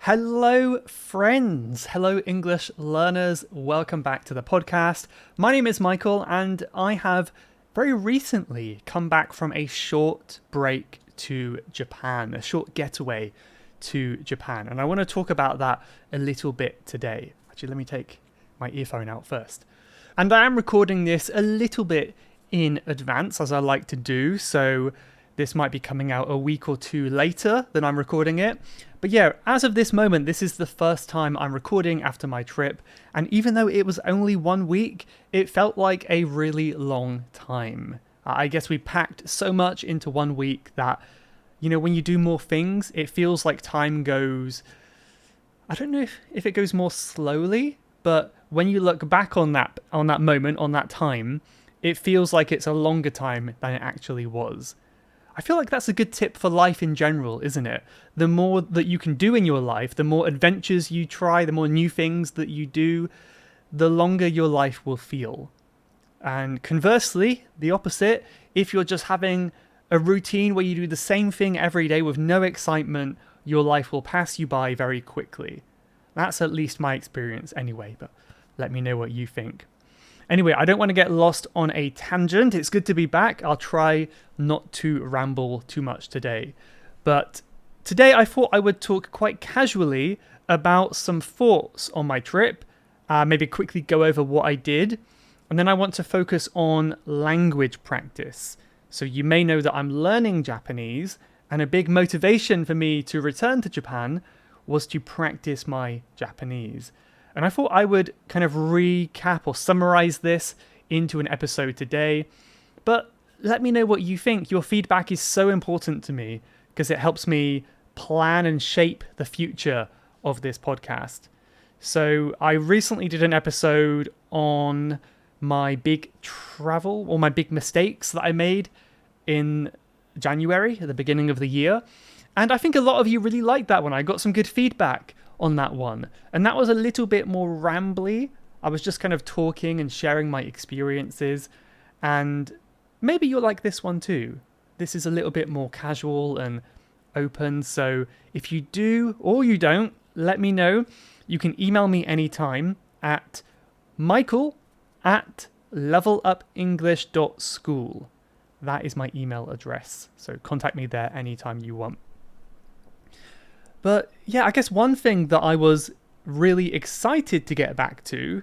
Hello, friends. Hello, English learners. Welcome back to the podcast. My name is Michael, and I have very recently come back from a short break to Japan, a short getaway to Japan. And I want to talk about that a little bit today. Actually, let me take my earphone out first. And I am recording this a little bit in advance, as I like to do. So this might be coming out a week or two later than I'm recording it. But yeah, as of this moment, this is the first time I'm recording after my trip. And even though it was only 1 week, it felt like a really long time. I guess we packed so much into 1 week that, you know, when you do more things, it feels like time goes... I don't know if it goes more slowly, but when you look back on that moment, on that time, it feels like it's a longer time than it actually was. I feel like that's a good tip for life in general, isn't it? The more that you can do in your life, the more adventures you try, the more new things that you do, the longer your life will feel. And conversely, the opposite, if you're just having a routine where you do the same thing every day with no excitement, your life will pass you by very quickly. That's at least my experience anyway, but let me know what you think. Anyway, I don't want to get lost on a tangent. It's good to be back. I'll try not to ramble too much today. But today I thought I would talk quite casually about some thoughts on my trip, maybe quickly go over what I did, and then I want to focus on language practice. So you may know that I'm learning Japanese, and a big motivation for me to return to Japan was to practice my Japanese. And I thought I would kind of recap or summarize this into an episode today. But let me know what you think. Your feedback is so important to me because it helps me plan and shape the future of this podcast. So I recently did an episode on my big travel or my big mistakes that I made in January, at the beginning of the year. And I think a lot of you really liked that one. I got some good feedback on that one. And that was a little bit more rambly. I was just kind of talking and sharing my experiences. And maybe you'll like this one too. This is a little bit more casual and open. So if you do or you don't, let me know. You can email me anytime at michael@levelupenglish.school. That is my email address. So contact me there anytime you want. But yeah, I guess one thing that I was really excited to get back to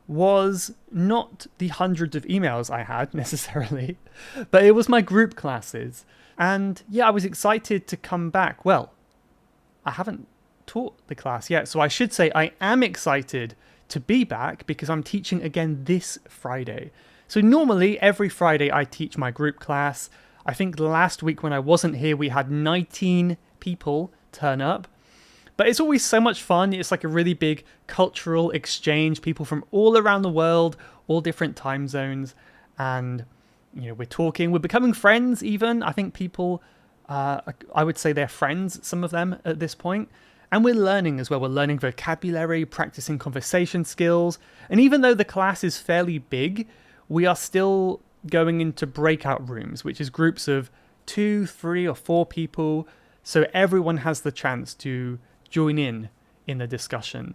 was not the hundreds of emails I had necessarily, but it was my group classes. And yeah, I was excited to come back. Well, I haven't taught the class yet, so I should say I am excited to be back because I'm teaching again this Friday. So normally every Friday I teach my group class. I think last week when I wasn't here, we had 19 people turn up. But it's always so much fun. It's like a really big cultural exchange, people from all around the world, all different time zones. And, you know, we're becoming friends even. I think people, I would say they're friends, some of them at this point. And we're learning as well. We're learning vocabulary, practicing conversation skills. And even though the class is fairly big, we are still going into breakout rooms, which is groups of 2, 3, or 4 people. So everyone has the chance to join in the discussion.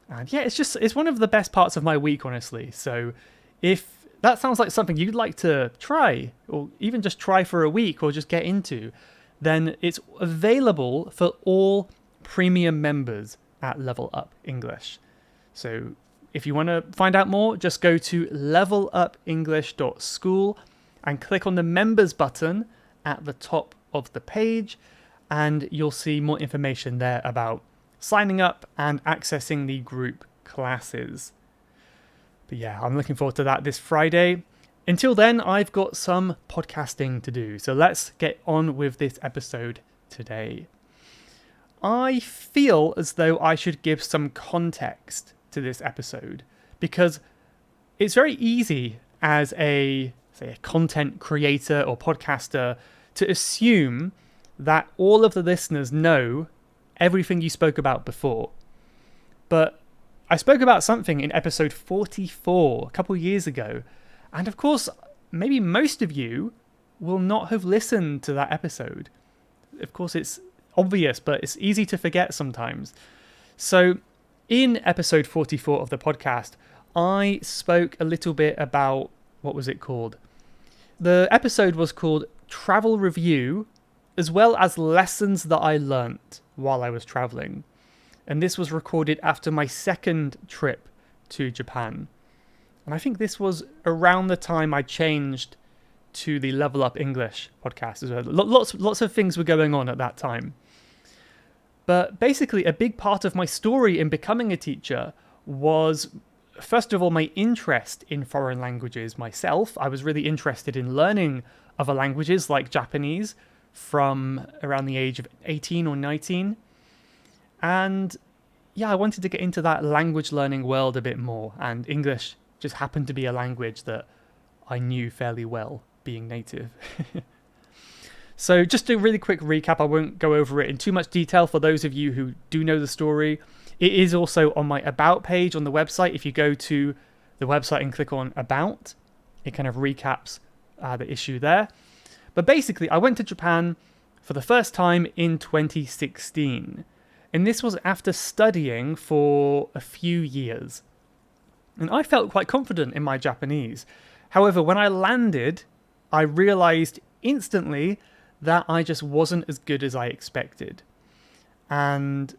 And yeah, it's one of the best parts of my week, honestly. So if that sounds like something you'd like to try, or even just try for a week or just get into, then it's available for all premium members at Level Up English. So if you want to find out more, just go to levelupenglish.school and click on the members button at the top of the page, and you'll see more information there about signing up and accessing the group classes. But yeah, I'm looking forward to that this Friday. Until then, I've got some podcasting to do. So let's get on with this episode today. I feel as though I should give some context to this episode because it's very easy as a content creator or podcaster to assume that all of the listeners know everything you spoke about before. But I spoke about something in episode 44 a couple years ago, and of course, maybe most of you will not have listened to that episode. Of course, it's obvious, but it's easy to forget sometimes. So in episode 44 of the podcast, I spoke a little bit about, what was it called? The episode was called Travel Review, as well as lessons that I learnt while I was traveling. And this was recorded after my second trip to Japan. And I think this was around the time I changed to the Level Up English podcast as well. Lots of things were going on at that time. But basically, a big part of my story in becoming a teacher was, first of all, my interest in foreign languages myself. I was really interested in learning other languages like Japanese from around the age of 18 or 19. And yeah, I wanted to get into that language learning world a bit more. And English just happened to be a language that I knew fairly well, being native. So just a really quick recap, I won't go over it in too much detail for those of you who do know the story. It is also on my About page on the website. If you go to the website and click on About, it kind of recaps the issue there. But basically, I went to Japan for the first time in 2016. And this was after studying for a few years. And I felt quite confident in my Japanese. However, when I landed, I realized instantly that I just wasn't as good as I expected. And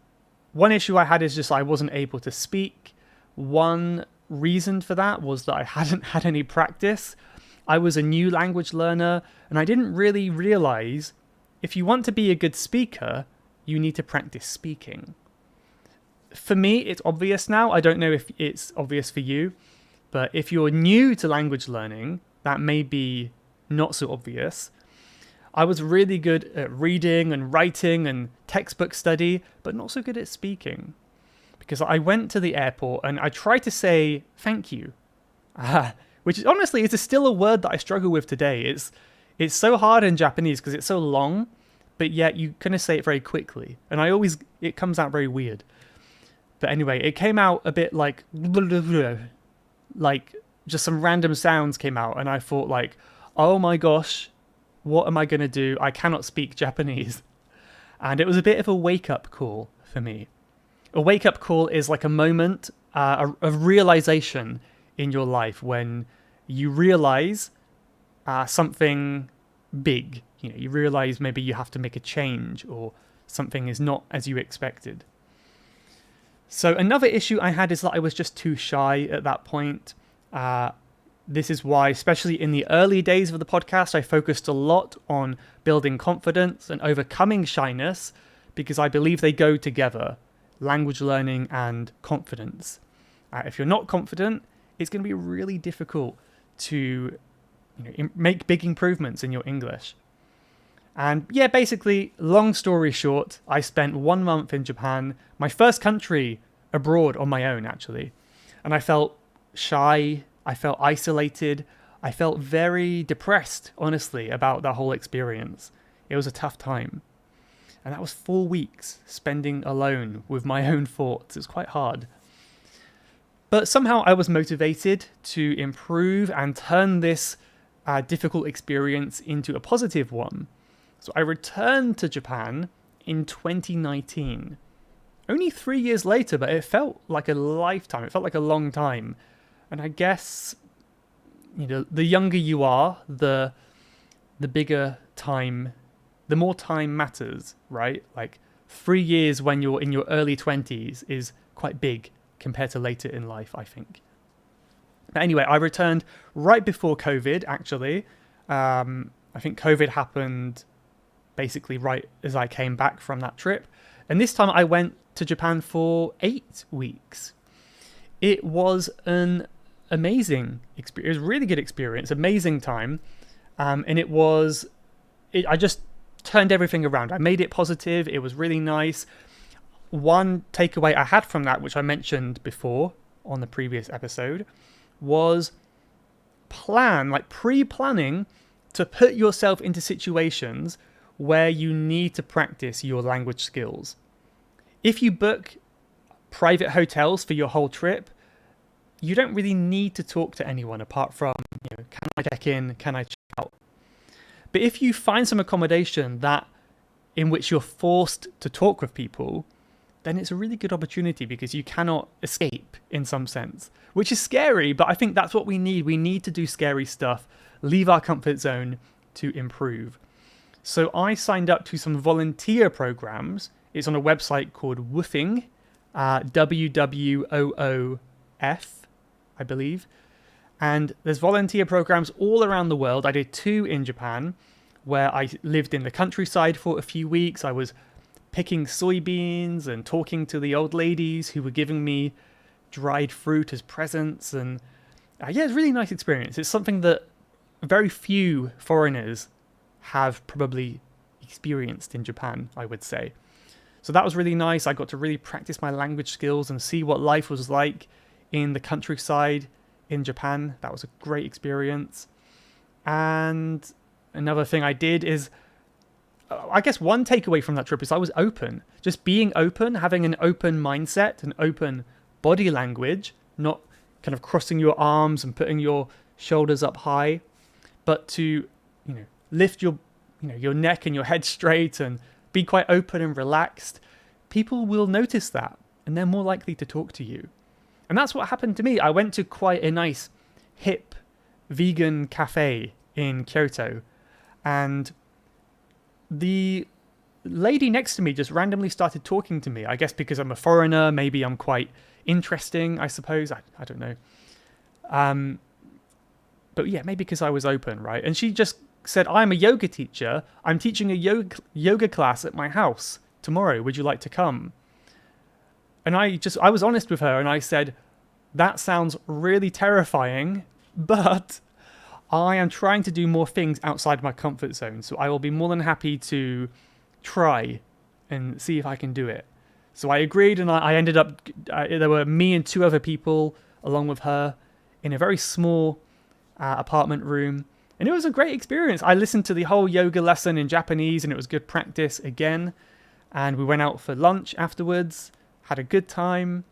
one issue I had is just I wasn't able to speak. One reason for that was that I hadn't had any practice. I was a new language learner, and I didn't really realize if you want to be a good speaker, you need to practice speaking. For me, it's obvious now. I don't know if it's obvious for you, but if you're new to language learning, that may be not so obvious. I was really good at reading and writing and textbook study, but not so good at speaking. Because I went to the airport and I tried to say thank you, which is, honestly is still a word that I struggle with today. It's so hard in Japanese because it's so long, but yet you kind of say it very quickly. And it comes out very weird. But anyway, it came out a bit like just some random sounds came out. And I thought like, oh my gosh, what am I going to do? I cannot speak Japanese. And it was a bit of a wake-up call for me. A wake-up call is like a moment, a realization in your life when you realize something big. You know, you realize maybe you have to make a change or something is not as you expected. So another issue I had is that I was just too shy at that point. This is why, especially in the early days of the podcast, I focused a lot on building confidence and overcoming shyness because I believe they go together, language learning and confidence. If you're not confident, it's going to be really difficult to make big improvements in your English. And yeah, basically, long story short, I spent 1 month in Japan, my first country abroad on my own, actually. And I felt shy. I felt isolated. I felt very depressed, honestly, about that whole experience. It was a tough time. And that was 4 weeks spending alone with my own thoughts. It was quite hard. But somehow I was motivated to improve and turn this difficult experience into a positive one. So I returned to Japan in 2019. Only 3 years later, but it felt like a lifetime. It felt like a long time. And I guess, the younger you are, the bigger time, the more time matters, right? Like 3 years when you're in your early 20s is quite big compared to later in life, I think. But anyway, I returned right before COVID, actually. I think COVID happened basically right as I came back from that trip. And this time I went to Japan for 8 weeks. It was an amazing experience. It was a really good experience, amazing time. And I just turned everything around. I made it positive. It was really nice. One takeaway I had from that, which I mentioned before on the previous episode, was pre-planning to put yourself into situations where you need to practice your language skills. If you book private hotels for your whole trip, you don't really need to talk to anyone apart from, can I check in? Can I check out? But if you find some accommodation in which you're forced to talk with people, then it's a really good opportunity because you cannot escape in some sense, which is scary, but I think that's what we need. We need to do scary stuff, leave our comfort zone to improve. So I signed up to some volunteer programs. It's on a website called Woofing, WWOOF, I believe. And there's volunteer programs all around the world. I did 2 in Japan, where I lived in the countryside for a few weeks. I was picking soybeans and talking to the old ladies who were giving me dried fruit as presents. And yeah, it's a really nice experience. It's something that very few foreigners have probably experienced in Japan, I would say. So that was really nice. I got to really practice my language skills and see what life was like in the countryside in Japan. That was a great experience. And another thing I did is, I guess one takeaway from that trip is I was open. Just being open, having an open mindset, an open body language, not kind of crossing your arms and putting your shoulders up high, but to, lift your neck and your head straight and be quite open and relaxed. People will notice that and they're more likely to talk to you. And that's what happened to me. I went to quite a nice, hip, vegan cafe in Kyoto, and the lady next to me just randomly started talking to me. I guess because I'm a foreigner, maybe I'm quite interesting, I suppose. I don't know. But yeah, maybe because I was open, right? And she just said, I'm a yoga teacher. I'm teaching a yoga class at my house tomorrow. Would you like to come? And I was honest with her and I said, that sounds really terrifying, but I am trying to do more things outside my comfort zone. So I will be more than happy to try and see if I can do it. So I agreed, and I ended up, there were me and 2 other people along with her in a very small apartment room. And it was a great experience. I listened to the whole yoga lesson in Japanese and it was good practice again. And we went out for lunch afterwards, had a good time.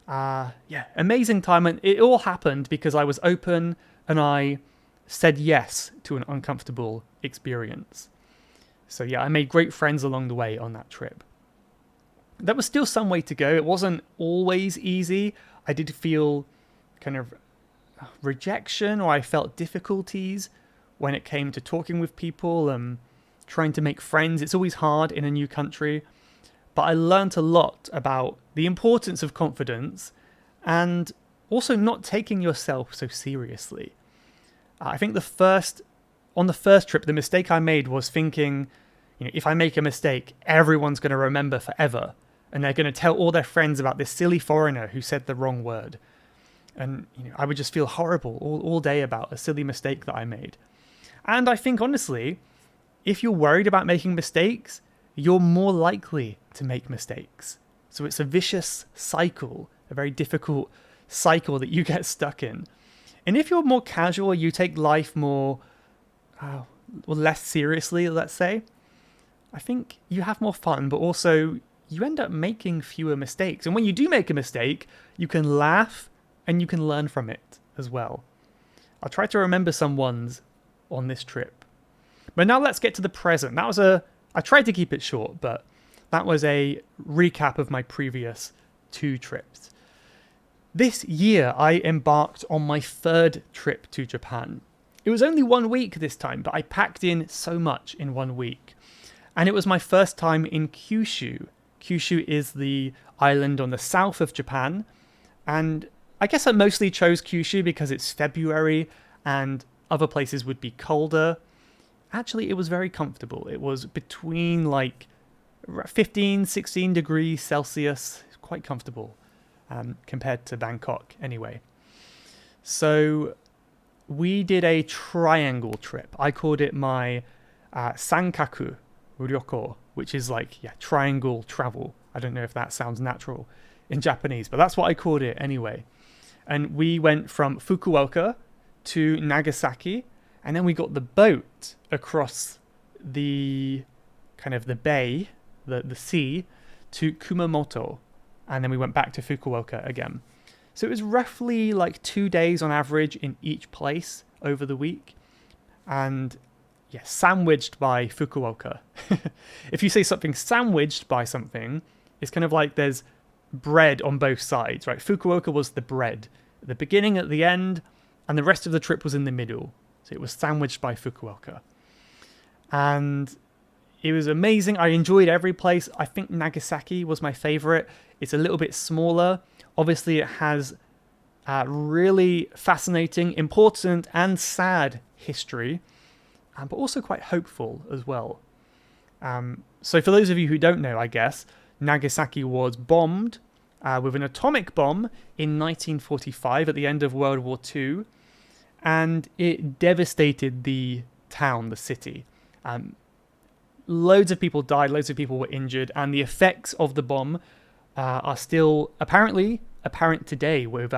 Yeah, amazing time. And it all happened because I was open and I said yes to an uncomfortable experience. So yeah, I made great friends along the way on that trip. There was still some way to go. It wasn't always easy. I did feel kind of rejection, or I felt difficulties when it came to talking with people and trying to make friends. It's always hard in a new country. But I learned a lot about the importance of confidence and also not taking yourself so seriously. I think on the first trip, the mistake I made was thinking, if I make a mistake, everyone's going to remember forever. And they're going to tell all their friends about this silly foreigner who said the wrong word. And I would just feel horrible all day about a silly mistake that I made. And I think, honestly, if you're worried about making mistakes, you're more likely to make mistakes. So it's a vicious cycle, a very difficult cycle that you get stuck in. And if you're more casual, you take life more, less seriously, let's say, I think you have more fun, but also you end up making fewer mistakes. And when you do make a mistake, you can laugh and you can learn from it as well. I'll try to remember some ones on this trip. But now let's get to the present. I tried to keep it short, but that was a recap of my previous 2 trips. This year, I embarked on my 3rd trip to Japan. It was only 1 week this time, but I packed in so much in 1 week. And it was my first time in Kyushu. Kyushu is the island on the south of Japan. And I guess I mostly chose Kyushu because it's February and other places would be colder. Actually, it was very comfortable. It was between 15, 16 degrees Celsius. Quite comfortable compared to Bangkok anyway. So we did a triangle trip. I called it my Sankaku Ryoko, which is triangle travel. I don't know if that sounds natural in Japanese, but that's what I called it anyway. And we went from Fukuoka to Nagasaki, and then we got the boat across the kind of the bay, the sea, to Kumamoto, and then we went back to Fukuoka again. So it was roughly 2 days on average in each place over the week, and sandwiched by Fukuoka. If you say something sandwiched by something, It's kind of like there's bread on both sides, right? Fukuoka was the bread at the beginning, at the end, and the rest of the trip was in the middle. So it was sandwiched by Fukuoka. And it was amazing. I enjoyed every place. I think Nagasaki was my favorite. It's a little bit smaller. Obviously, it has really fascinating, important, and sad history, but also quite hopeful as well. So for those of you who don't know, I guess, Nagasaki was bombed with an atomic bomb in 1945 at the end of World War II, and it devastated the town, the city. Loads of people died, loads of people were injured, and the effects of the bomb are still apparently apparent today with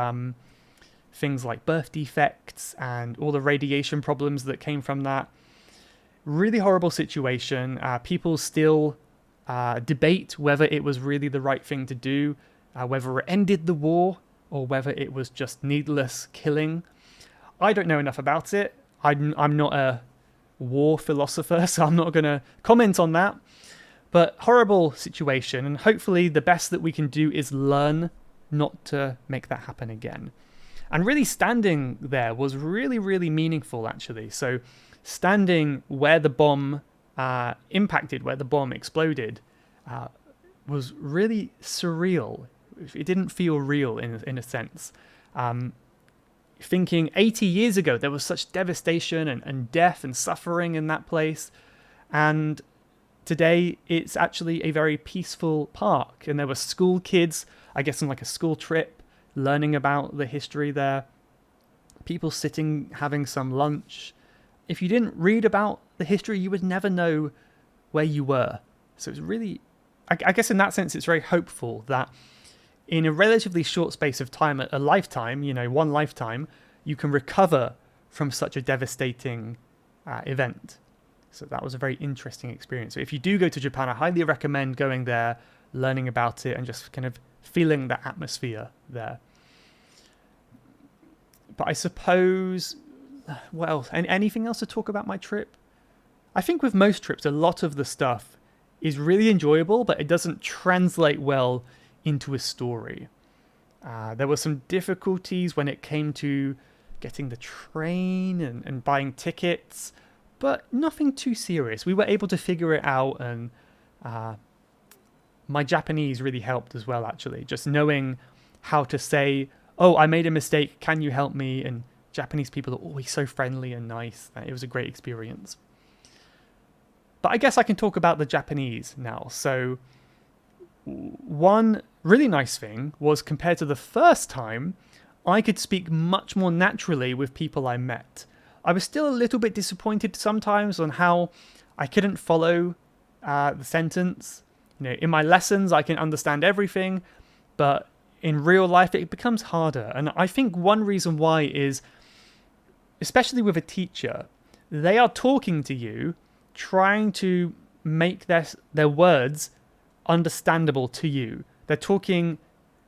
things like birth defects and all the radiation problems that came from that. Really horrible situation. People still debate whether it was really the right thing to do, whether it ended the war or whether it was just needless killing. I don't know enough about it. I'm not a war philosopher, so I'm not going to comment on that. But horrible situation, and hopefully the best that we can do is learn not to make that happen again. And really standing there was really, really meaningful, actually. So standing where the bomb impacted, where the bomb exploded, was really surreal. It didn't feel real in a sense. Thinking 80 years ago, there was such devastation and death and suffering in that place. And today, it's actually a very peaceful park. And there were school kids, I guess on like a school trip, learning about the history there. People sitting, having some lunch. If you didn't read about the history, you would never know where you were. So it's really, I guess in that sense, it's very hopeful that in a relatively short space of time, a lifetime, one lifetime, you can recover from such a devastating event. So that was a very interesting experience. So if you do go to Japan, I highly recommend going there, learning about it, and just kind of feeling the atmosphere there. But I suppose, what else? Anything else to talk about my trip? I think with most trips, a lot of the stuff is really enjoyable, but it doesn't translate well into a story. There were some difficulties when it came to getting the train and buying tickets, but nothing too serious. We were able to figure it out, and my Japanese really helped as well, actually. Just knowing how to say, "Oh, I made a mistake, can you help me?" And Japanese people are always so friendly and nice. It was a great experience. But I guess I can talk about the Japanese now. So one really nice thing was, compared to the first time, I could speak much more naturally with people I met. I was still a little bit disappointed sometimes on how I couldn't follow the sentence. In my lessons, I can understand everything, but in real life, it becomes harder. And I think one reason why is, especially with a teacher, they are talking to you, trying to make their words understandable to you. They're talking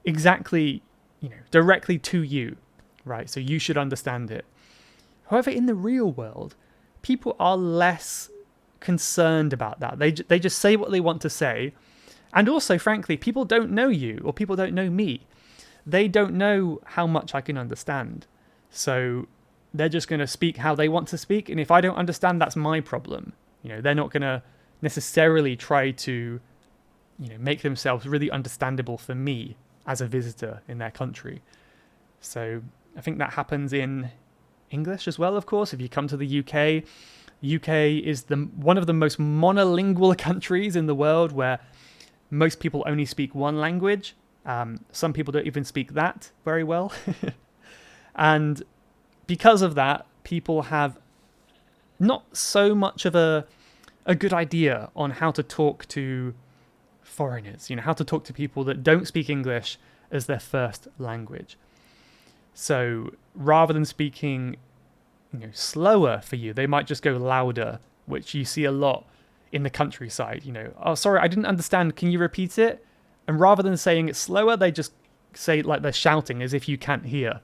exactly, directly to you, right? So you should understand it. However, in the real world, people are less concerned about that. They just say what they want to say. And also, frankly, people don't know you, or people don't know me. They don't know how much I can understand. So they're just going to speak how they want to speak. And if I don't understand, that's my problem. They're not going to necessarily try to, make themselves really understandable for me as a visitor in their country. So I think that happens in English as well, of course. If you come to the UK, UK is one of the most monolingual countries in the world, where most people only speak one language. Some people don't even speak that very well. And because of that, people have not so much of a good idea on how to talk to foreigners, how to talk to people that don't speak English as their first language. So rather than speaking, slower for you, they might just go louder, which you see a lot in the countryside. "Oh, sorry, I didn't understand. Can you repeat it?" And rather than saying it slower, they just say it like they're shouting as if you can't hear.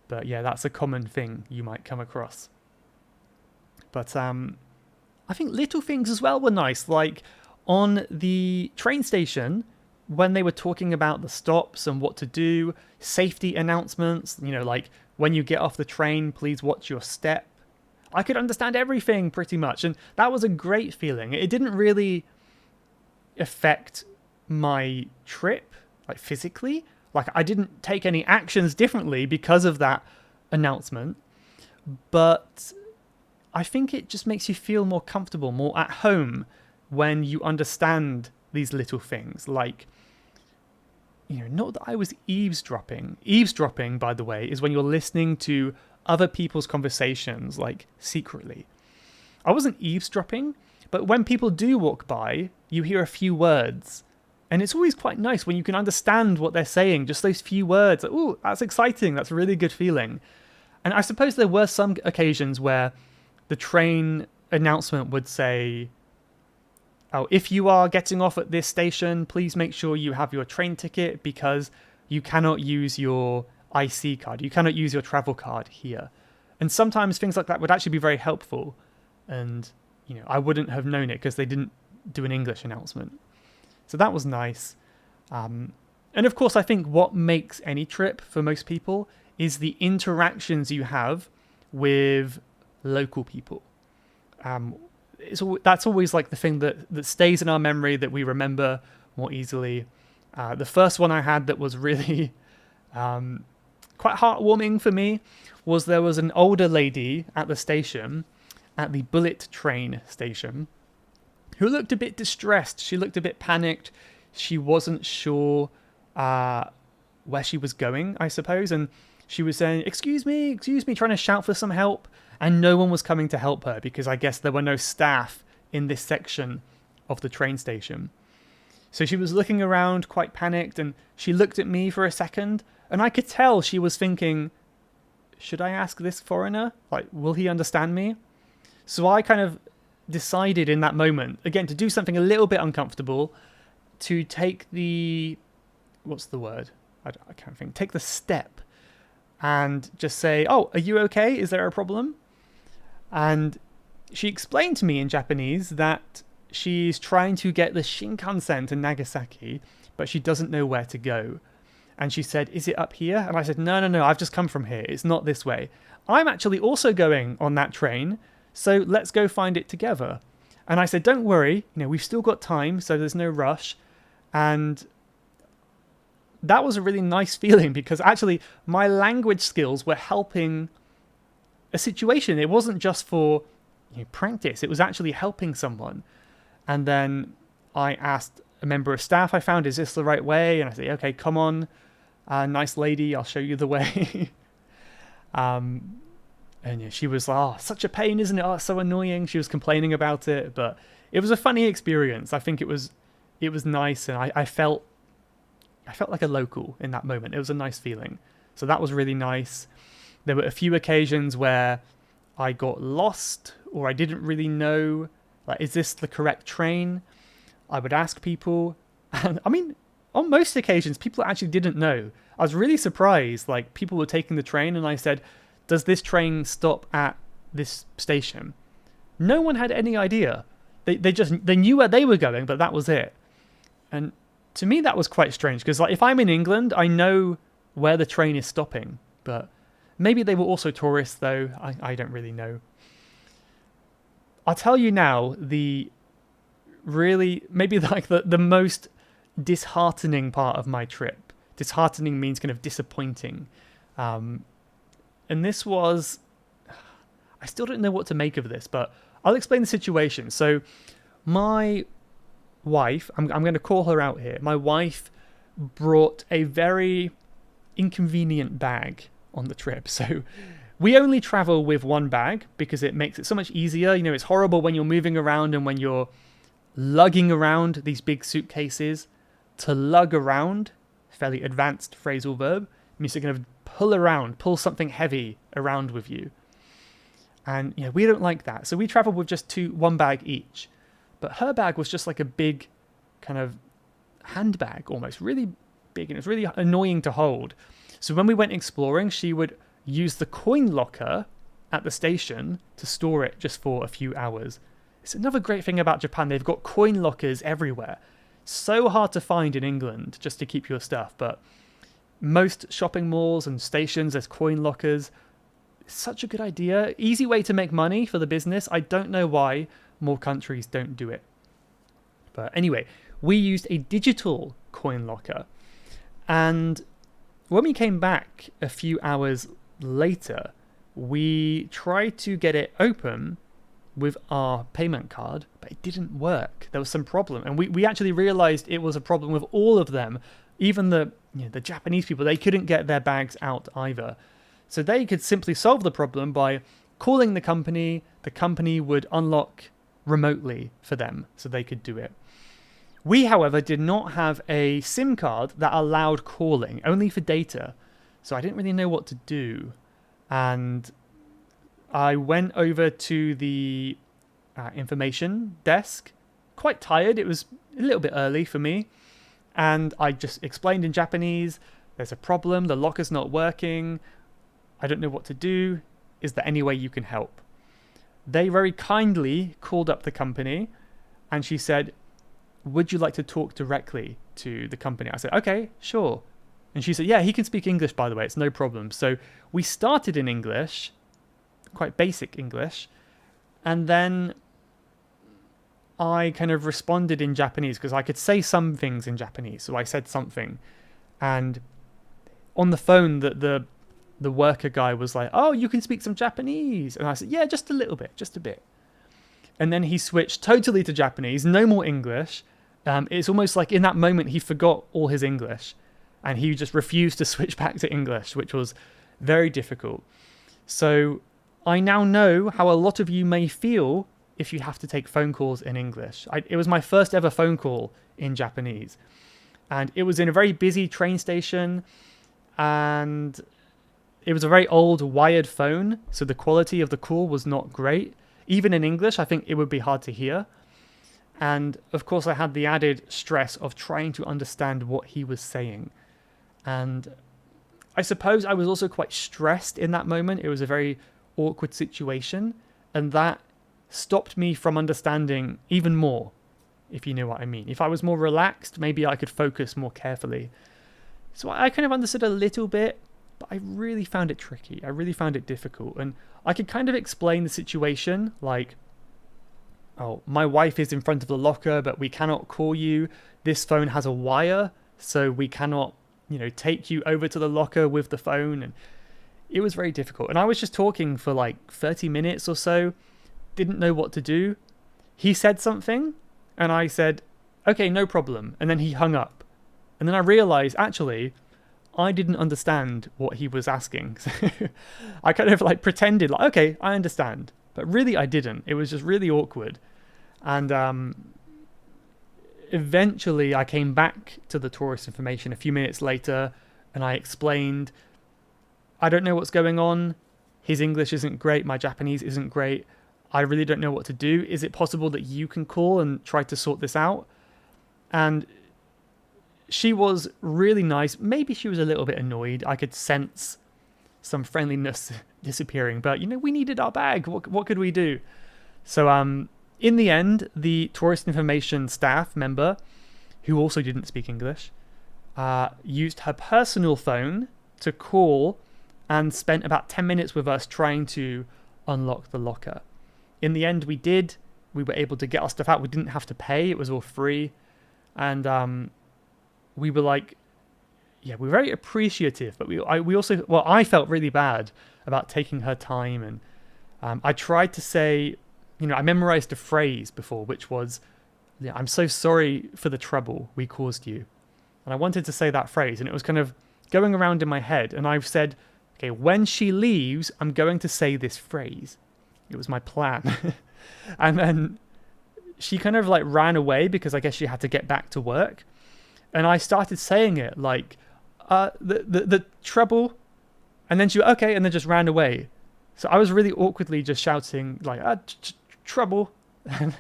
But yeah, that's a common thing you might come across. But I think little things as well were nice. Like on the train station, when they were talking about the stops and what to do, safety announcements, like when you get off the train, please watch your step. I could understand everything pretty much. And that was a great feeling. It didn't really affect my trip, like physically. Like I didn't take any actions differently because of that announcement. But I think it just makes you feel more comfortable, more at home when you understand these little things. Like, not that I was eavesdropping. Eavesdropping, by the way, is when you're listening to other people's conversations, like secretly. I wasn't eavesdropping, but when people do walk by, you hear a few words. And it's always quite nice when you can understand what they're saying, just those few words. Like, oh, that's exciting. That's a really good feeling. And I suppose there were some occasions where the train announcement would say, oh, if you are getting off at this station, please make sure you have your train ticket because you cannot use your IC card. You cannot use your travel card here. And sometimes things like that would actually be very helpful. And, I wouldn't have known it because they didn't do an English announcement. So that was nice. And of course, I think what makes any trip for most people is the interactions you have with local people. That's always like the thing that stays in our memory that we remember more easily. The first one I had that was really quite heartwarming for me was there was an older lady at the station, at the bullet train station, who looked a bit distressed. She looked a bit panicked. She wasn't sure where she was going, I suppose. And she was saying, excuse me, trying to shout for some help. And no one was coming to help her because I guess there were no staff in this section of the train station. So she was looking around quite panicked and she looked at me for a second and I could tell she was thinking, should I ask this foreigner? Like, will he understand me? So I kind of decided in that moment, again, to do something a little bit uncomfortable, to take the, what's the word? I can't think. Take the step and just say, oh, are you okay? Is there a problem? And she explained to me in Japanese that she's trying to get the Shinkansen to Nagasaki, but she doesn't know where to go. And she said, is it up here? And I said, no, I've just come from here. It's not this way. I'm actually also going on that train, so let's go find it together. And I said, don't worry, we've still got time, so there's no rush. And that was a really nice feeling because actually my language skills were helping a situation. It wasn't just for practice. It was actually helping someone. And then I asked a member of staff I found, is this the right way? And I said, okay, come on, nice lady, I'll show you the way. And she was like, oh, such a pain, isn't it? Oh, it's so annoying. She was complaining about it, but it was a funny experience. I think it was nice, and I felt like a local in that moment. It was a nice feeling. So that was really nice. There were a few occasions where I got lost or I didn't really know, like, is this the correct train? I would ask people. And I mean, on most occasions, people actually didn't know. I was really surprised. Like, people were taking the train and I said, does this train stop at this station? No one had any idea. They knew where they were going, but that was it. And to me, that was quite strange because, like, if I'm in England, I know where the train is stopping, but maybe they were also tourists, though. I don't really know. I'll tell you now, maybe like the most disheartening part of my trip. Disheartening means kind of disappointing. And this was, I still don't know what to make of this, but I'll explain the situation. So my wife, I'm going to call her out here. My wife brought a very inconvenient bag on the trip. So we only travel with one bag because it makes it so much easier. It's horrible when you're moving around and when you're lugging around these big suitcases. To lug around, fairly advanced phrasal verb, means you're going to pull something heavy around with you. And we don't like that. So we traveled with just one bag each. But her bag was just like a big kind of handbag almost, really big, and it was really annoying to hold. So when we went exploring, she would use the coin locker at the station to store it just for a few hours. It's another great thing about Japan. They've got coin lockers everywhere. So hard to find in England just to keep your stuff, but most shopping malls and stations, there's coin lockers. It's such a good idea. Easy way to make money for the business. I don't know why more countries don't do it. But anyway, we used a digital coin locker. And when we came back a few hours later, we tried to get it open with our payment card, but it didn't work. There was some problem. And we actually realized it was a problem with all of them. Even the Japanese people, they couldn't get their bags out either. So they could simply solve the problem by calling the company. The company would unlock remotely for them so they could do it. We, however, did not have a SIM card that allowed calling, only for data. So I didn't really know what to do. And I went over to the information desk, quite tired. It was a little bit early for me. And I just explained in Japanese, there's a problem, the locker's not working. I don't know what to do. Is there any way you can help? They very kindly called up the company and she said, would you like to talk directly to the company? I said, okay, sure. And she said, yeah, he can speak English, by the way. It's no problem. So we started in English, quite basic English. And then I kind of responded in Japanese because I could say some things in Japanese. So I said something. And on the phone, the worker guy was like, oh, you can speak some Japanese. And I said, yeah, just a little bit, just a bit. And then he switched totally to Japanese, no more English. It's almost like in that moment he forgot all his English and he just refused to switch back to English, which was very difficult. So I now know how a lot of you may feel if you have to take phone calls in English. It was my first ever phone call in Japanese. And it was in a very busy train station and it was a very old wired phone. So the quality of the call was not great. Even in English, I think it would be hard to hear. And of course, I had the added stress of trying to understand what he was saying. And I suppose I was also quite stressed in that moment. It was a very awkward situation. And that stopped me from understanding even more, if you know what I mean. If I was more relaxed, maybe I could focus more carefully. So I kind of understood a little bit, but I really found it tricky. I really found it difficult. And I could kind of explain the situation like, oh, my wife is in front of the locker, but we cannot call you. This phone has a wire, so we cannot, take you over to the locker with the phone. And it was very difficult. And I was just talking for like 30 minutes or so, didn't know what to do. He said something, and I said, okay, no problem. And then he hung up. And then I realized, actually, I didn't understand what he was asking. So I kind of like pretended like, okay, I understand. But really I didn't. It was just really awkward. And eventually I came back to the tourist information a few minutes later and I explained, I don't know what's going on. His English isn't great. My Japanese isn't great. I really don't know what to do. Is it possible that you can call and try to sort this out? And she was really nice. Maybe she was a little bit annoyed. I could sense some friendliness disappearing, but we needed our bag. What could we do? So in the end, the tourist information staff member, who also didn't speak English, used her personal phone to call and spent about 10 minutes with us trying to unlock the locker. In the end, we did. We were able to get our stuff out. We didn't have to pay. It was all free. And we were like, yeah, we were very appreciative, but I felt really bad about taking her time. And I tried to say, I memorized a phrase before, which was, I'm so sorry for the trouble we caused you. And I wanted to say that phrase, and it was kind of going around in my head. And I've said, okay, when she leaves, I'm going to say this phrase. It was my plan. And then she kind of like ran away because I guess she had to get back to work. And I started saying it like, the trouble. And then she, okay, and then just ran away. So I was really awkwardly just shouting like, trouble. And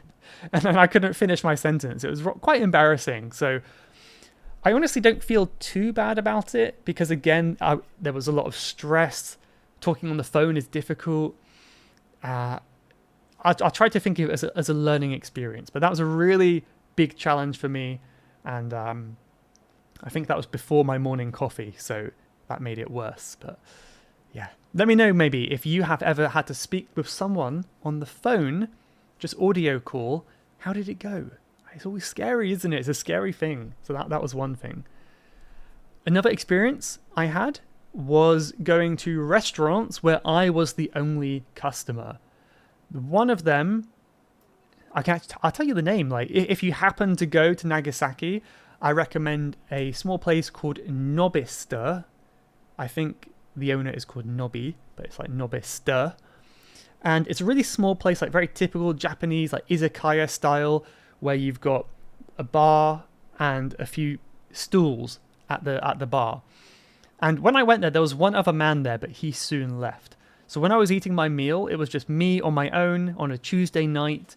then I couldn't finish my sentence. It was quite embarrassing. So I honestly don't feel too bad about it because, again, there was a lot of stress. Talking on the phone is difficult. I tried to think of it as a learning experience, but that was a really big challenge for me. And I think that was before my morning coffee, so that made it worse. But yeah, let me know maybe if you have ever had to speak with someone on the phone, just audio call. How did it go? It's always scary, isn't it? It's a scary thing. So that was one thing. Another experience I had was going to restaurants where I was the only customer. One of them, I'll tell you the name. Like, if you happen to go to Nagasaki, I recommend a small place called Nobista. I think the owner is called Nobi, but it's like Nobista. And it's a really small place, like very typical Japanese, like izakaya style, where you've got a bar and a few stools at the bar. And when I went there was one other man there, but he soon left. So when I was eating my meal, it was just me on my own on a Tuesday night,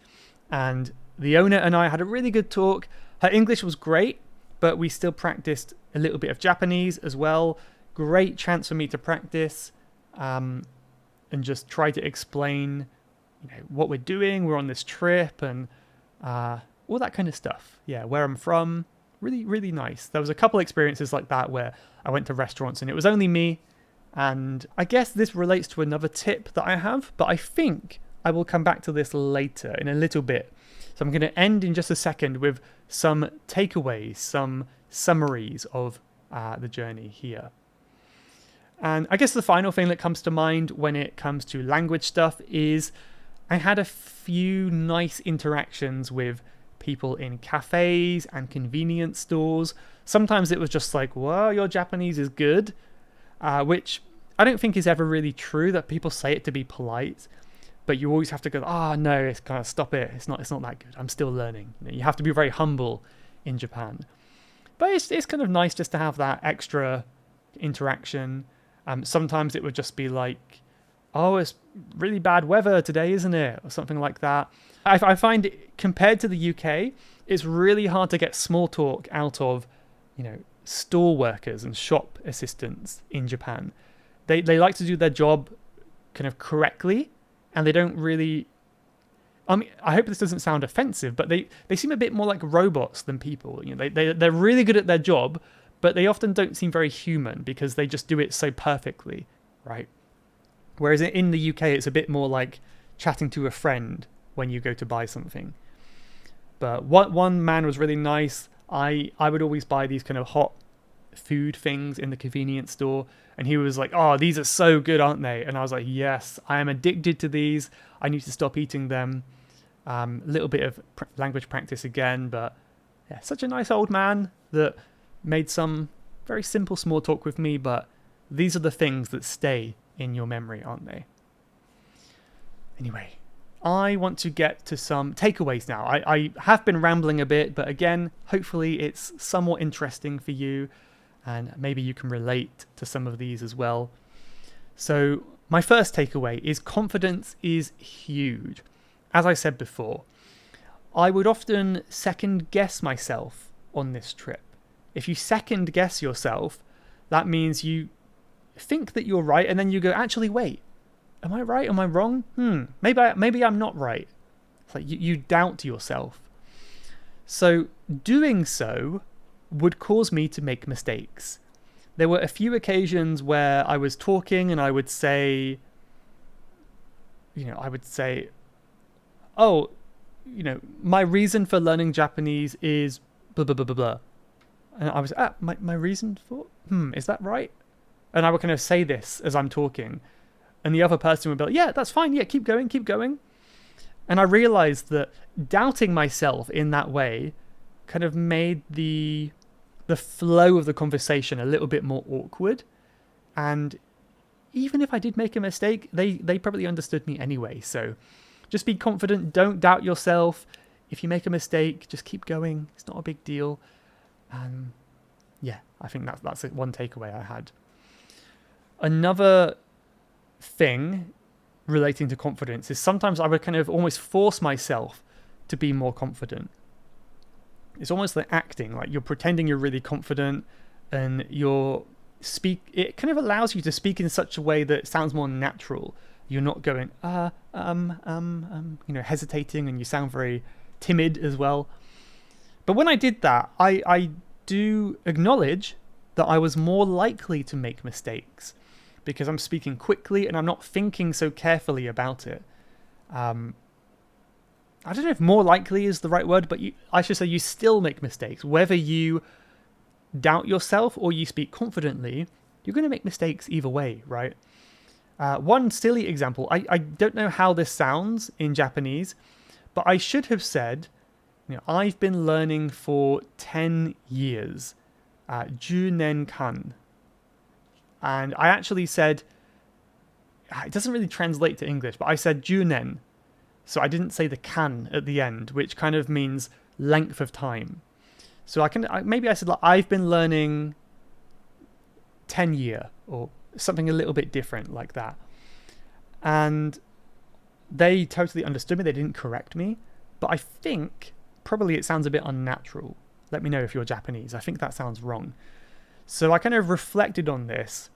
and the owner and I had a really good talk. Her English was great, but we still practiced a little bit of Japanese as well. Great chance for me to practice and just try to explain, what we're doing. We're on this trip and all that kind of stuff. Yeah, where I'm from. Really, really nice. There was a couple experiences like that where I went to restaurants and it was only me. And I guess this relates to another tip that I have, but I think I will come back to this later in a little bit. So I'm going to end in just a second with some takeaways, some summaries of the journey here. And I guess the final thing that comes to mind when it comes to language stuff is I had a few nice interactions with people in cafes and convenience stores. Sometimes it was just like, wow, your Japanese is good, which I don't think is ever really true, that people say it to be polite, but you always have to go, no, it's kind of stop it. It's not that good. I'm still learning. You have to be very humble in Japan. But it's kind of nice just to have that extra interaction. Sometimes it would just be like, oh, it's really bad weather today, isn't it? Or something like that. I find compared to the UK, it's really hard to get small talk out of, store workers and shop assistants in Japan. They like to do their job kind of correctly, and they don't really... I mean, I hope this doesn't sound offensive, but they seem a bit more like robots than people. They're really good at their job, but they often don't seem very human because they just do it so perfectly, right? Whereas in the UK, it's a bit more like chatting to a friend when you go to buy something. But one man was really nice. I would always buy these kind of hot food things in the convenience store, and he was like, oh, these are so good, aren't they? And I was like, yes, I am addicted to these. I need to stop eating them. A little bit of language practice again, but yeah, such a nice old man that made some very simple small talk with me, but these are the things that stay in your memory, aren't they? Anyway, I want to get to some takeaways now. I have been rambling a bit, but again, hopefully it's somewhat interesting for you, and maybe you can relate to some of these as well. So my first takeaway is confidence is huge. As I said before, I would often second guess myself on this trip. If you second guess yourself, that means you think that you're right, and then you go, actually, wait, am I right? Am I wrong? Maybe I'm not right. It's like you doubt yourself. So doing so would cause me to make mistakes. There were a few occasions where I was talking and I would say, oh, my reason for learning Japanese is blah, blah, blah, blah, blah. And I was, my reason for, is that right? And I would kind of say this as I'm talking. And the other person would be like, yeah, that's fine. Yeah, keep going, keep going. And I realized that doubting myself in that way kind of made the flow of the conversation a little bit more awkward. And even if I did make a mistake, they probably understood me anyway. So just be confident. Don't doubt yourself. If you make a mistake, just keep going. It's not a big deal. Yeah, I think that's one takeaway I had. Another thing relating to confidence is sometimes I would kind of almost force myself to be more confident. It's almost like acting, like you're pretending you're really confident, and it kind of allows you to speak in such a way that it sounds more natural. You're not going hesitating, and you sound very timid as well. But when I did that, I do acknowledge that I was more likely to make mistakes because I'm speaking quickly and I'm not thinking so carefully about it. I don't know if more likely is the right word, but I should say you still make mistakes. Whether you doubt yourself or you speak confidently, you're going to make mistakes either way, right? One silly example, I don't know how this sounds in Japanese, but I should have said, I've been learning for 10 years, 10年間. And I actually said, it doesn't really translate to English, but I said 10年. So I didn't say the kan at the end, which kind of means length of time. So maybe I said, like, I've been learning 10 year or something a little bit different like that. And they totally understood me. They didn't correct me. But I think probably it sounds a bit unnatural. Let me know if you're Japanese. I think that sounds wrong. So I kind of reflected on this.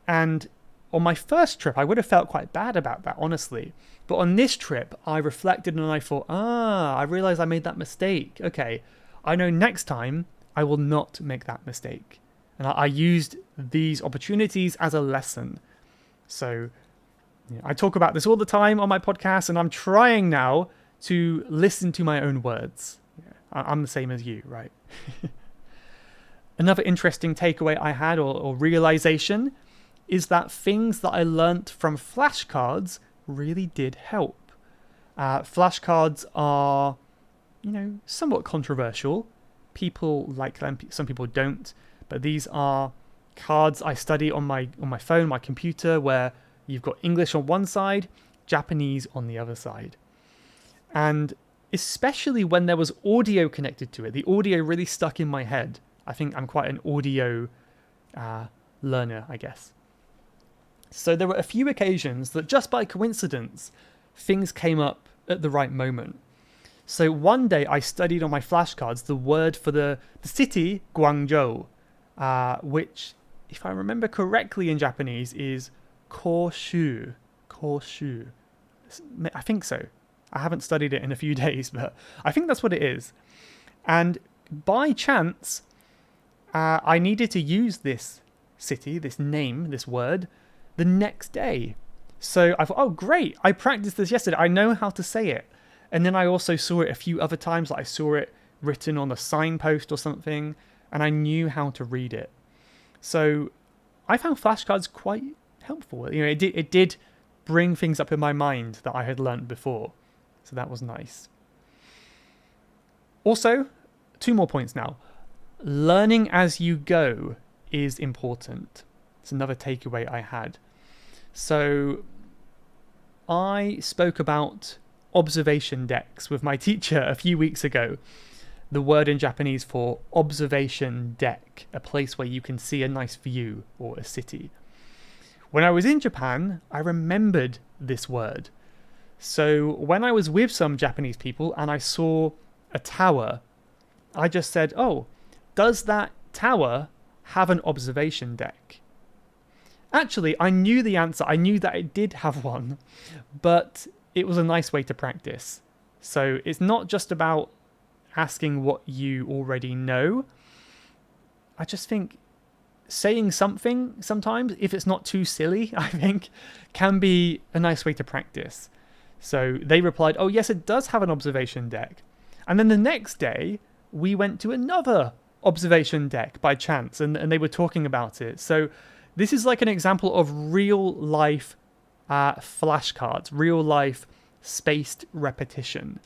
And on my first trip, I would have felt quite bad about that, honestly. But on this trip, I reflected and I thought, I realized I made that mistake. Okay, I know next time I will not make that mistake. And I used these opportunities as a lesson. So I talk about this all the time on my podcast, and I'm trying now to listen to my own words. I'm the same as you, right? Another interesting takeaway I had or realization is that things that I learnt from flashcards really did help. Flashcards are, somewhat controversial. People like them, some people don't. But these are cards I study on my phone, my computer, where you've got English on one side, Japanese on the other side. And especially when there was audio connected to it, the audio really stuck in my head. I think I'm quite an audio learner, I guess. So there were a few occasions that just by coincidence, things came up at the right moment. So one day I studied on my flashcards the word for the city, Guangzhou, which, if I remember correctly in Japanese, is Koshu. Koshu. I think so. I haven't studied it in a few days, but I think that's what it is. And by chance, I needed to use this city, this name, this word, the next day. So I thought, oh, great. I practiced this yesterday. I know how to say it. And then I also saw it a few other times. Like I saw it written on a signpost or something, and I knew how to read it. So I found flashcards quite helpful. It did bring things up in my mind that I had learnt before. So that was nice. Also, 2 more points now. Learning as you go is important. It's another takeaway I had. So I spoke about observation decks with my teacher a few weeks ago. The word in Japanese for observation deck, a place where you can see a nice view or a city. When I was in Japan, I remembered this word. So when I was with some Japanese people and I saw a tower, I just said, oh, does that tower have an observation deck? Actually, I knew the answer. I knew that it did have one, but it was a nice way to practice. So it's not just about asking what you already know. I just think saying something sometimes, if it's not too silly, I think, can be a nice way to practice. So they replied, oh, yes, it does have an observation deck. And then the next day, we went to another observation deck by chance, and they were talking about it. So this is like an example of real life flashcards, real life spaced repetition,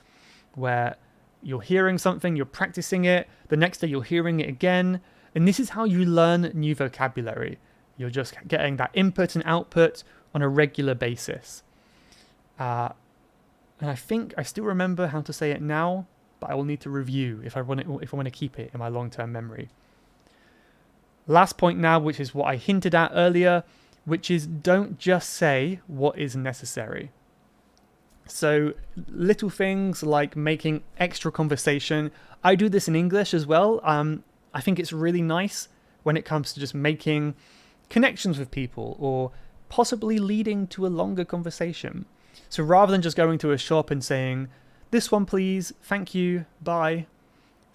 where you're hearing something, you're practicing it, the next day you're hearing it again, and this is how you learn new vocabulary. You're just getting that input and output on a regular basis. And I think I still remember how to say it now, but I will need to review if I want to keep it in my long-term memory. Last point now, which is what I hinted at earlier, which is don't just say what is necessary. So little things like making extra conversation. I do this in English as well. I think it's really nice when it comes to just making connections with people or possibly leading to a longer conversation. So rather than just going to a shop and saying, this one please, thank you, bye,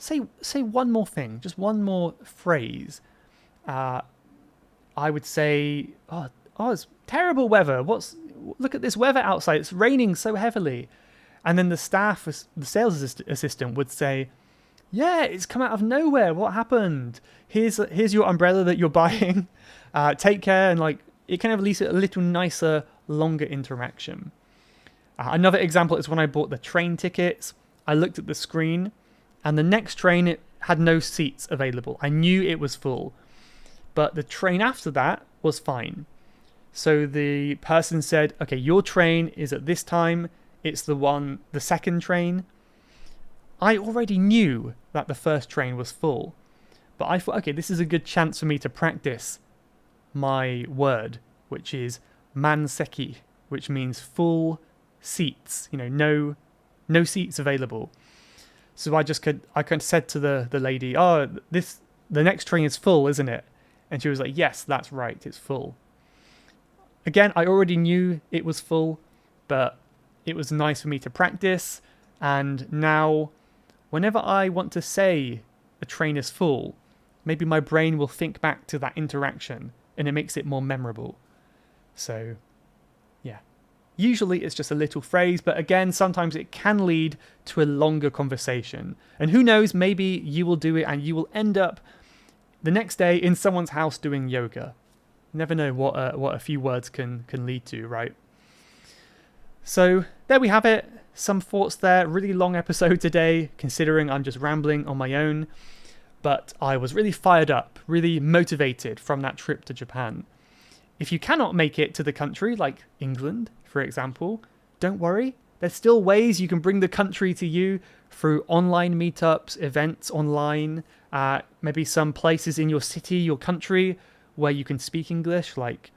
say one more thing, just one more phrase. I would say, it's terrible weather. Look at this weather outside. It's raining so heavily. And then the sales assistant would say, yeah, it's come out of nowhere. What happened? Here's your umbrella that you're buying. Take care. And like, it can have at least a little nicer, longer interaction. Another example is when I bought the train tickets. I looked at the screen, and the next train, it had no seats available. I knew it was full, but the train after that was fine. So the person said, okay, your train is at this time. It's the second train. I already knew that the first train was full, but I thought, okay, this is a good chance for me to practice my word, which is manseki, which means full seats, no seats available. So I kind of said to the lady, the next train is full, isn't it? And she was like, yes, that's right, it's full. Again, I already knew it was full, but it was nice for me to practice. And now, whenever I want to say a train is full, maybe my brain will think back to that interaction and it makes it more memorable. So, yeah. Usually it's just a little phrase, but again, sometimes it can lead to a longer conversation. And who knows, maybe you will do it and you will end up the next day in someone's house doing yoga. You never know what a few words can lead to, right? So there we have it. Some thoughts there. Really long episode today, considering I'm just rambling on my own. But I was really fired up, really motivated from that trip to Japan. If you cannot make it to the country, like England, for example, don't worry. There's still ways you can bring the country to you through online meetups, events online, maybe some places in your city, your country, where you can speak English, like,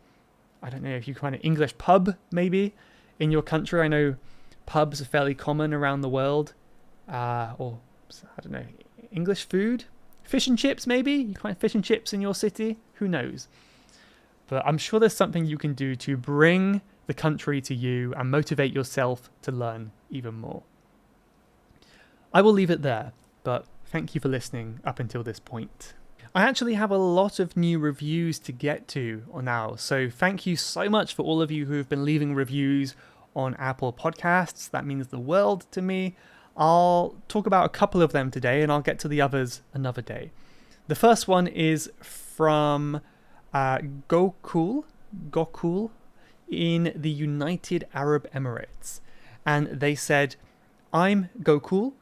I don't know if you find an English pub, maybe, in your country. I know pubs are fairly common around the world, or, I don't know, English food? Fish and chips, maybe? You find fish and chips in your city? Who knows? But I'm sure there's something you can do to bring the country to you and motivate yourself to learn even more. I will leave it there, but thank you for listening up until this point. I actually have a lot of new reviews to get to now, so thank you so much for all of you who have been leaving reviews on Apple Podcasts. That means the world to me. I'll talk about a couple of them today, and I'll get to the others another day. The first one is from Gokul in the United Arab Emirates. And they said, I'm Gokul.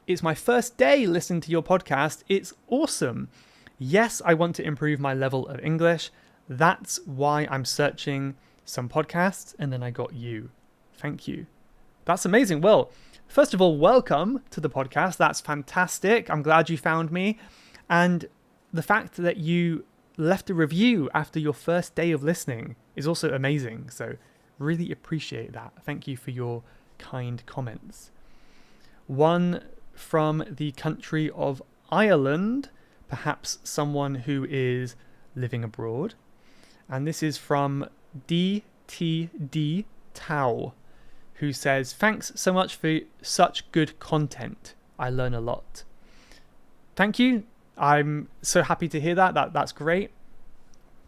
It's my first day listening to your podcast. It's awesome. Yes, I want to improve my level of English. That's why I'm searching some podcasts, and then I got you. Thank you. That's amazing. Well, first of all, welcome to the podcast. That's fantastic. I'm glad you found me. And the fact that you left a review after your first day of listening is also amazing. So really appreciate that. Thank you for your kind comments. One from the country of Ireland, perhaps someone who is living abroad. And this is from DTD Tau, who says, thanks so much for such good content. I learn a lot. Thank you. I'm so happy to hear that. That's great.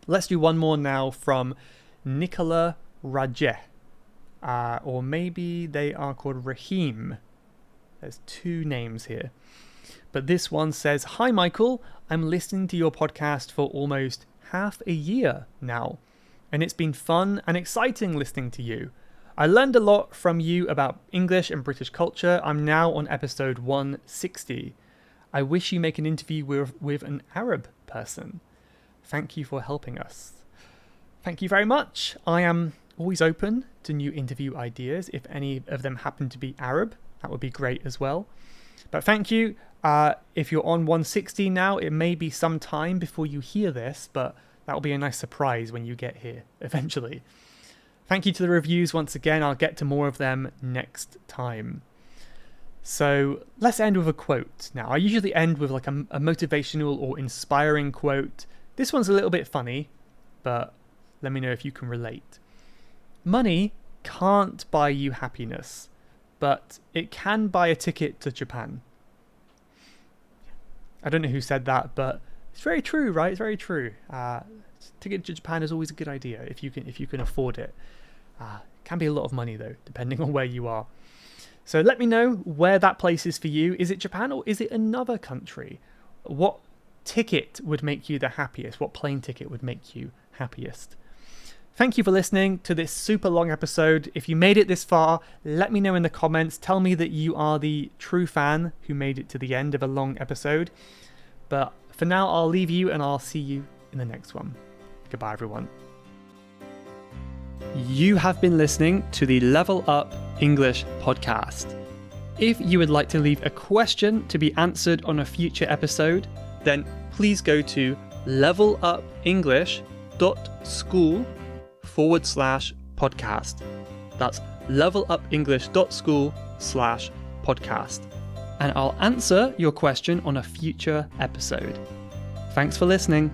Let's do one more now from Nicola Rajeh. Or maybe they are called Rahim. There's two names here. But this one says, hi, Michael. I'm listening to your podcast for almost half a year now. And it's been fun and exciting listening to you. I learned a lot from you about English and British culture. I'm now on episode 160. I wish you make an interview with an Arab person. Thank you for helping us. Thank you very much. I am always open to new interview ideas. If any of them happen to be Arab, that would be great as well. But thank you. If you're on 160 now, it may be some time before you hear this, but that will be a nice surprise when you get here eventually. Thank you to the reviews once again. I'll get to more of them next time. So let's end with a quote now. I usually end with like a motivational or inspiring quote. This one's a little bit funny, but let me know if you can relate. Money can't buy you happiness, but it can buy a ticket to Japan. I don't know who said that, but it's very true, right? It's very true. Ticket to Japan is always a good idea if you can afford it. Can be a lot of money though, depending on where you are. So let me know where that place is for you. Is it Japan or is it another country? What ticket would make you the happiest? What plane ticket would make you happiest? Thank you for listening to this super long episode. If you made it this far, let me know in the comments. Tell me that you are the true fan who made it to the end of a long episode. But for now, I'll leave you and I'll see you in the next one. Goodbye, everyone. You have been listening to the Level Up English podcast. If you would like to leave a question to be answered on a future episode, then please go to levelupenglish.school/podcast. That's levelupenglish.school/podcast. And I'll answer your question on a future episode. Thanks for listening.